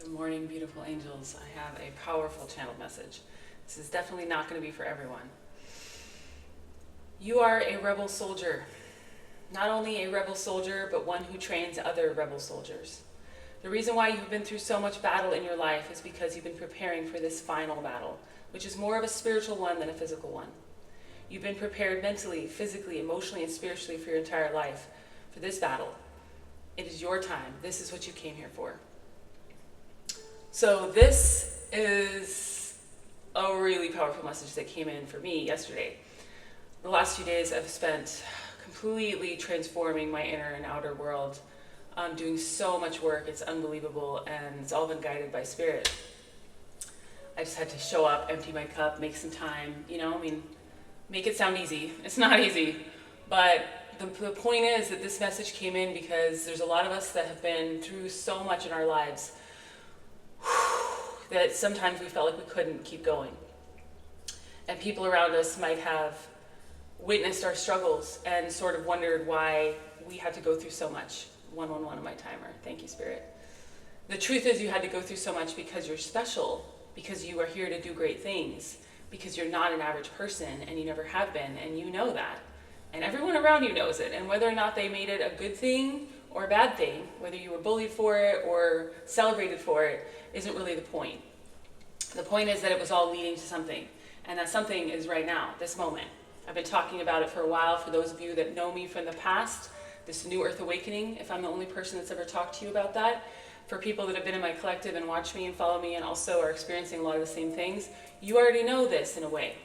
Good morning, beautiful angels. I have a powerful channeled message. This is definitely not going to be for everyone. You are a rebel soldier. Not only a rebel soldier, but one who trains other rebel soldiers. The reason why you've been through so much battle in your life is because you've been preparing for this final battle, which is more of a spiritual one than a physical one. You've been prepared mentally, physically, emotionally, and spiritually for your entire life for this battle. It is your time. This is what you came here for. So this is a really powerful message that came in for me yesterday. The last few days I've spent completely transforming my inner and outer world. I'm doing so much work, it's unbelievable, and it's all been guided by spirit. I just had to show up, empty my cup, make some time, make it sound easy. It's not easy, but the point is that this message came in because there's a lot of us that have been through so much in our lives that sometimes we felt like we couldn't keep going. And people around us might have witnessed our struggles and sort of wondered why we had to go through so much. 111 on my timer. Thank you, Spirit. The truth is you had to go through so much because you're special, because you are here to do great things, because you're not an average person and you never have been, and you know that. And everyone around you knows it. And whether or not they made it a good thing or a bad thing, whether you were bullied for it or celebrated for it, isn't really the point. The point is that it was all leading to something. And that something is right now, this moment. I've been talking about it for a while. For those of you that know me from the past, this New Earth Awakening, if I'm the only person that's ever talked to you about that, for people that have been in my collective and watch me and follow me and also are experiencing a lot of the same things, you already know this in a way.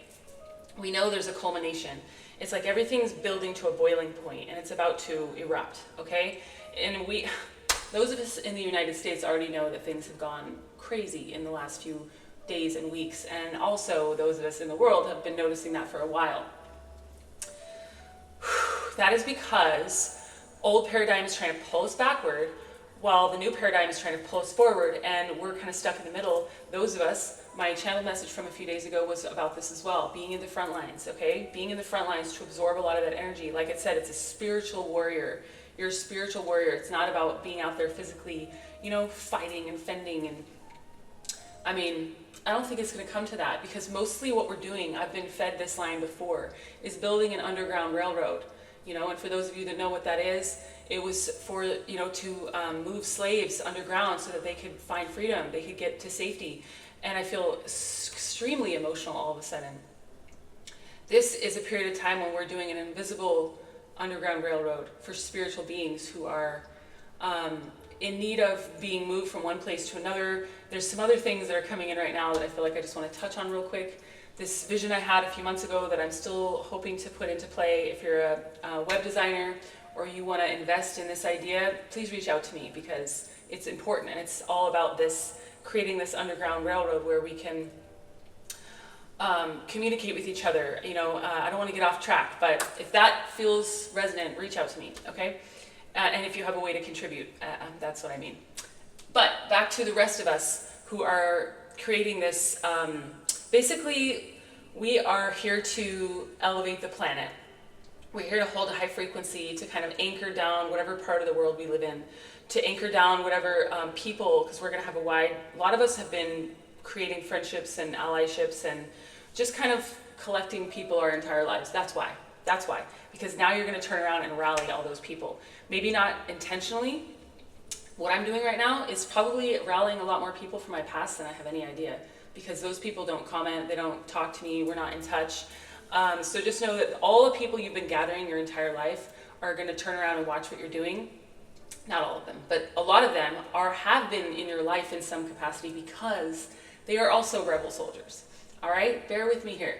We know there's a culmination. It's like everything's building to a boiling point and it's about to erupt, okay? And those of us in the United States already know that things have gone crazy in the last few days and weeks, and also those of us in the world have been noticing that for a while. That is because old paradigm is trying to pull us backward while the new paradigm is trying to pull us forward, and we're kind of stuck in the middle. Those of us, my channel message from a few days ago was about this as well, being in the front lines, okay? Being in the front lines to absorb a lot of that energy. Like I said, it's a spiritual warrior. You're a spiritual warrior. It's not about being out there physically, fighting and fending. And I don't think it's going to come to that, because mostly what we're doing, I've been fed this line before, is building an underground railroad. And for those of you that know what that is, it was for, to move slaves underground so that they could find freedom, they could get to safety. And I feel extremely emotional all of a sudden. This is a period of time when we're doing an invisible underground railroad for spiritual beings who are in need of being moved from one place to another. There's some other things that are coming in right now that I feel like I just want to touch on real quick. This vision I had a few months ago that I'm still hoping to put into play. If you're a web designer or you want to invest in this idea, please reach out to me, because it's important, and it's all about this, creating this underground railroad where we can communicate with each other. I don't want to get off track, but if that feels resonant, reach out to me, okay? And if you have a way to contribute, that's what I mean. But back to the rest of us who are creating this. Basically, we are here to elevate the planet. We're here to hold a high frequency, to kind of anchor down whatever part of the world we live in, to anchor down whatever people, because we're going to have a lot of us have been creating friendships and allyships and just kind of collecting people our entire lives. That's why. Because now you're going to turn around and rally all those people. Maybe not intentionally. What I'm doing right now is probably rallying a lot more people from my past than I have any idea, because those people don't comment, they don't talk to me, we're not in touch. So just know that all the people you've been gathering your entire life are going to turn around and watch what you're doing. Not all of them, but a lot of them have been in your life in some capacity, because they are also rebel soldiers. All right, bear with me here.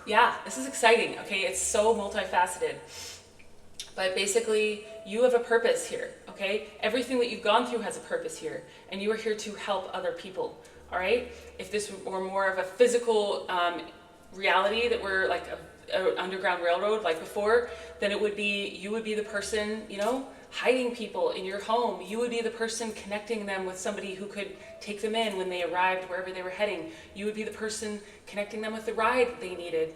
Yeah, this is exciting, okay? It's so multifaceted. But basically, you have a purpose here, okay? Everything that you've gone through has a purpose here, and you are here to help other people, all right? If this were more of a physical reality, that we're like an underground railroad like before, then you would be the person, hiding people in your home. You would be the person connecting them with somebody who could take them in when they arrived wherever they were heading. You would be the person connecting them with the ride they needed,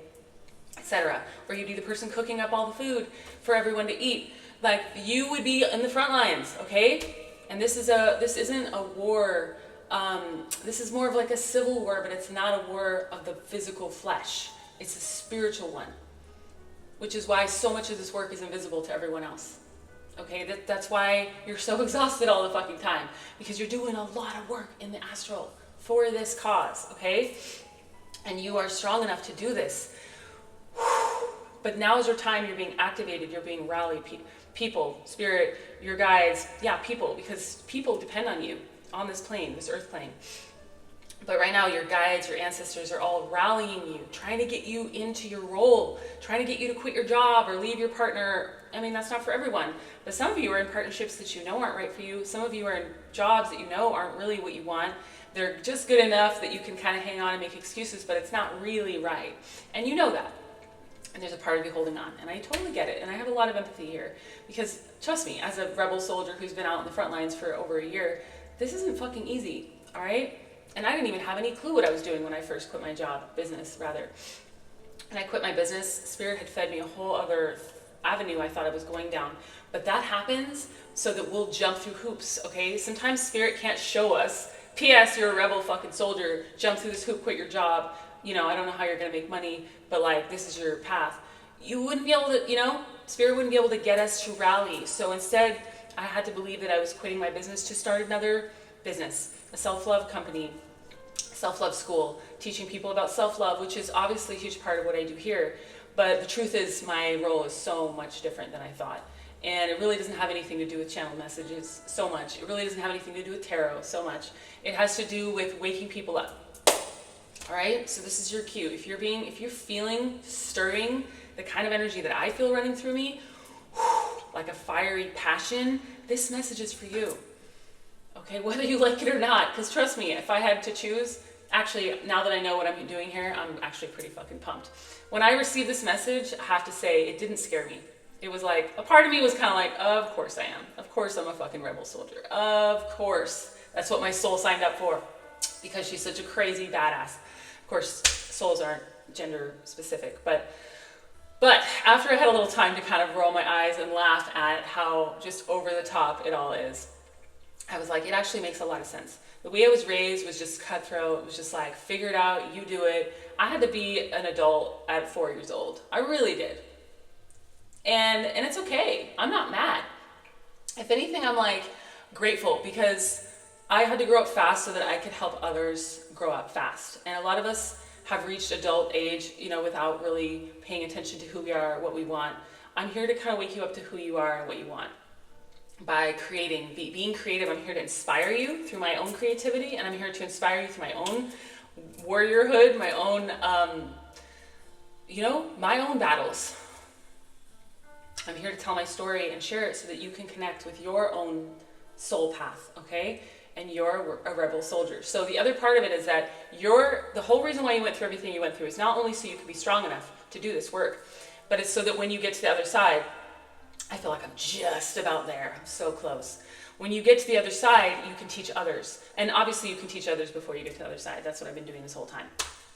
etc. Or you'd be the person cooking up all the food for everyone to eat. Like, you would be in the front lines, okay? And this isn't a war. This is more of like a civil war, but it's not a war of the physical flesh. It's a spiritual one, which is why so much of this work is invisible to everyone else. Okay, that's why you're so exhausted all the fucking time, because you're doing a lot of work in the astral for this cause, okay? And you are strong enough to do this. But now is your time. You're being activated. You're being rallied. People, spirit, your guides, people, because people depend on you on this plane, this earth plane. But right now, your guides, your ancestors are all rallying you, trying to get you into your role, trying to get you to quit your job or leave your partner. I mean, that's not for everyone. But some of you are in partnerships that you know aren't right for you. Some of you are in jobs that you know aren't really what you want. They're just good enough that you can kind of hang on and make excuses, but it's not really right. And you know that. And there's a part of you holding on. And I totally get it. And I have a lot of empathy here. Because, trust me, as a rebel soldier who's been out in the front lines for over a year, this isn't fucking easy, all right? And I didn't even have any clue what I was doing when I first quit my business. And I quit my business. Spirit had fed me a whole other avenue I thought I was going down. But that happens so that we'll jump through hoops, okay? Sometimes Spirit can't show us, P.S., you're a rebel fucking soldier, jump through this hoop, quit your job. I don't know how you're going to make money, but like, this is your path. You wouldn't be able to, Spirit wouldn't be able to get us to rally. So instead, I had to believe that I was quitting my business to start another business, a self-love company, self-love school, teaching people about self-love, which is obviously a huge part of what I do here. But the truth is, my role is so much different than I thought. And it really doesn't have anything to do with channel messages so much. It really doesn't have anything to do with tarot so much. It has to do with waking people up. All right, so this is your cue. If you're feeling, stirring, the kind of energy that I feel running through me, like a fiery passion, this message is for you. Okay, whether you like it or not, because trust me, if I had to choose, actually, now that I know what I'm doing here, I'm actually pretty fucking pumped. When I received this message, I have to say, it didn't scare me. It was like, a part of me was kind of like, of course I am. Of course I'm a fucking rebel soldier. Of course. That's what my soul signed up for, because she's such a crazy badass. Of course, souls aren't gender specific, but after I had a little time to kind of roll my eyes and laugh at how just over the top it all is, I was like, it actually makes a lot of sense. The way I was raised was just cutthroat. It was just like, figure it out, you do it. I had to be an adult at 4 years old. I really did. And it's okay. I'm not mad. If anything, I'm like grateful, because I had to grow up fast so that I could help others grow up fast. And a lot of us have reached adult age, without really paying attention to who we are, what we want. I'm here to kind of wake you up to who you are and what you want. By creating, being creative, I'm here to inspire you through my own creativity, and I'm here to inspire you through my own warriorhood, my own, my own battles. I'm here to tell my story and share it so that you can connect with your own soul path, okay? And you're a rebel soldier. So the other part of it is that the whole reason why you went through everything you went through is not only so you can be strong enough to do this work, but it's so that when you get to the other side, I feel like I'm just about there. I'm so close. When you get to the other side, you can teach others. And obviously you can teach others before you get to the other side. That's what I've been doing this whole time.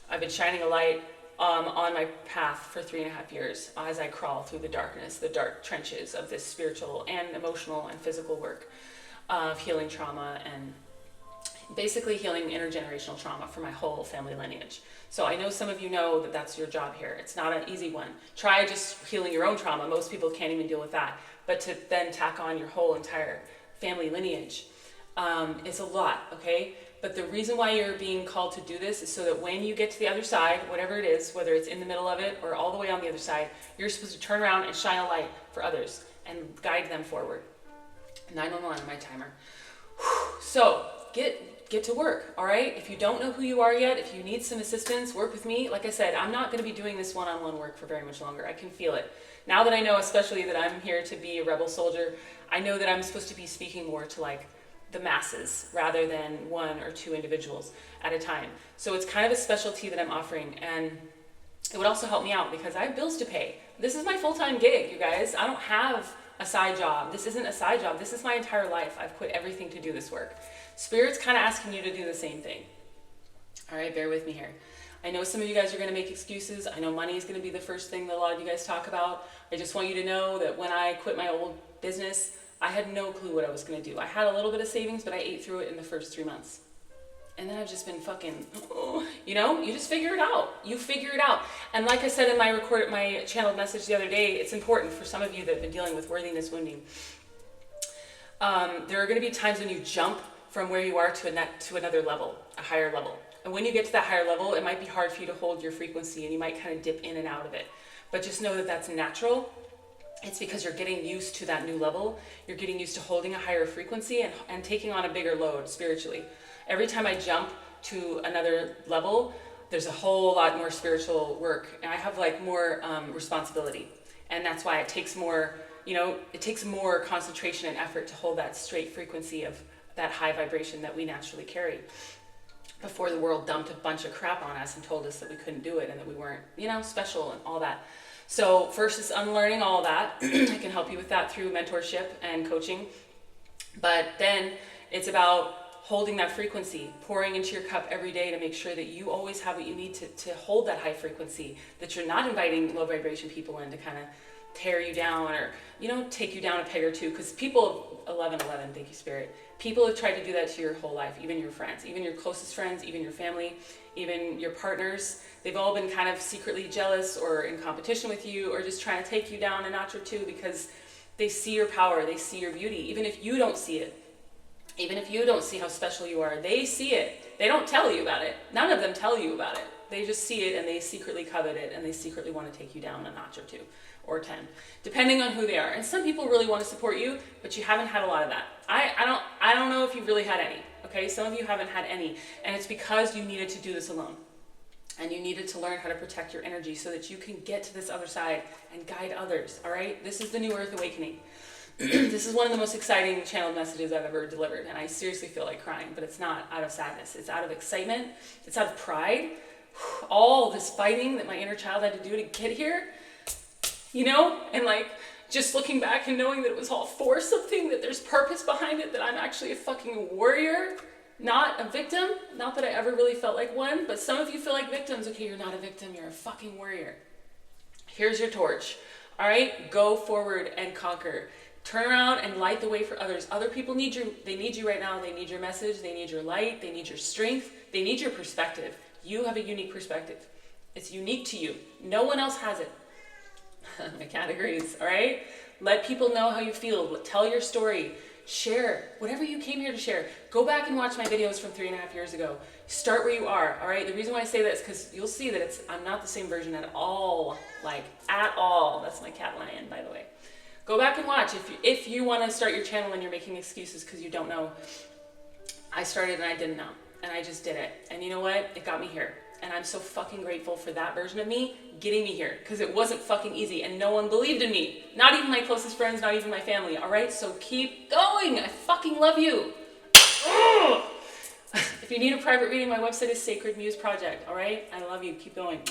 I've been shining a light on my path for 3.5 years as I crawl through the darkness, the dark trenches of this spiritual and emotional and physical work of healing trauma and basically healing intergenerational trauma for my whole family lineage. So I know some of you know that that's your job here. It's not an easy one. Try just healing your own trauma. Most people can't even deal with that. But to then tack on your whole entire family lineage, it's a lot, okay? But the reason why you're being called to do this is so that when you get to the other side, whatever it is, whether it's in the middle of it or all the way on the other side, you're supposed to turn around and shine a light for others and guide them forward. 911 on my timer. So get to work, all right? If you don't know who you are yet, if you need some assistance, work with me. Like I said, I'm not going to be doing this one-on-one work for very much longer. I can feel it. Now that I know, especially that I'm here to be a rebel soldier, I know that I'm supposed to be speaking more to like the masses rather than 1 or 2 individuals at a time. So it's kind of a specialty that I'm offering, and it would also help me out because I have bills to pay. This is my full-time gig, you guys. I don't have a side job. This isn't a side job. This is my entire life. I've quit everything to do this work. Spirit's kind of asking you to do the same thing. All right, bear with me here. I know some of you guys are going to make excuses. I know money is going to be the first thing that a lot of you guys talk about. I just want you to know that when I quit my old business, I had no clue what I was going to do. I had a little bit of savings, but I ate through it in the first 3 months. And then I've just been fucking, you know, you just figure it out. You figure it out. And like I said in my channeled message the other day, it's important for some of you that have been dealing with worthiness wounding. There are going to be times when you jump from where you are to another level, a higher level. And when you get to that higher level, it might be hard for you to hold your frequency and you might kind of dip in and out of it. But just know that that's natural. It's because you're getting used to that new level. You're getting used to holding a higher frequency and taking on a bigger load spiritually. Every time I jump to another level, there's a whole lot more spiritual work. And I have like more responsibility. And that's why it takes more, you know, it takes more concentration and effort to hold that straight frequency of that high vibration that we naturally carry. Before the world dumped a bunch of crap on us and told us that we couldn't do it and that we weren't, you know, special and all that. So first is unlearning all that. I can help you with that through mentorship and coaching. But then it's about holding that frequency, pouring into your cup every day to make sure that you always have what you need to hold that high frequency, that you're not inviting low vibration people in to kind of tear you down or, you know, take you down a peg or two. Because people, 1111, thank you, Spirit. People have tried to do that to your whole life, even your friends, even your closest friends, even your family, even your partners. They've all been kind of secretly jealous or in competition with you or just trying to take you down a notch or two because they see your power, they see your beauty, even if you don't see it. Even if you don't see how special you are, they see it. They don't tell you about it. None of them tell you about it. They just see it and they secretly covet it and they secretly want to take you down a notch or 2 or 10, depending on who they are. And some people really want to support you, but you haven't had a lot of that. I don't know if you've really had any, okay? Some of you haven't had any, and it's because you needed to do this alone. And you needed to learn how to protect your energy so that you can get to this other side and guide others, all right? This is the New Earth Awakening. This is one of the most exciting channeled messages I've ever delivered, and I seriously feel like crying, but it's not out of sadness. It's out of excitement. It's out of pride. All this fighting that my inner child had to do to get here, you know, and like just looking back and knowing that it was all for something, that there's purpose behind it, that I'm actually a fucking warrior, not a victim. Not that I ever really felt like one, but some of you feel like victims. Okay, you're not a victim, you're a fucking warrior. Here's your torch. All right, go forward and conquer. Turn around and light the way for others. Other people need you. They need you right now. They need your message. They need your light. They need your strength. They need your perspective. You have a unique perspective. It's unique to you. No one else has it. My categories, all right? Let people know how you feel. Tell your story. Share. Whatever you came here to share. Go back and watch my videos from 3.5 years ago. Start where you are, all right? The reason why I say that is because you'll see that I'm not the same version at all. Like, at all. That's my cat lion, by the way. Go back and watch. If you want to start your channel and you're making excuses because you don't know, I started and I didn't know. And I just did it. And you know what? It got me here. And I'm so fucking grateful for that version of me getting me here. Because it wasn't fucking easy. And no one believed in me. Not even my closest friends, not even my family. Alright? So keep going. I fucking love you. If you need a private reading, my website is Sacred Muse Project. Alright? I love you. Keep going.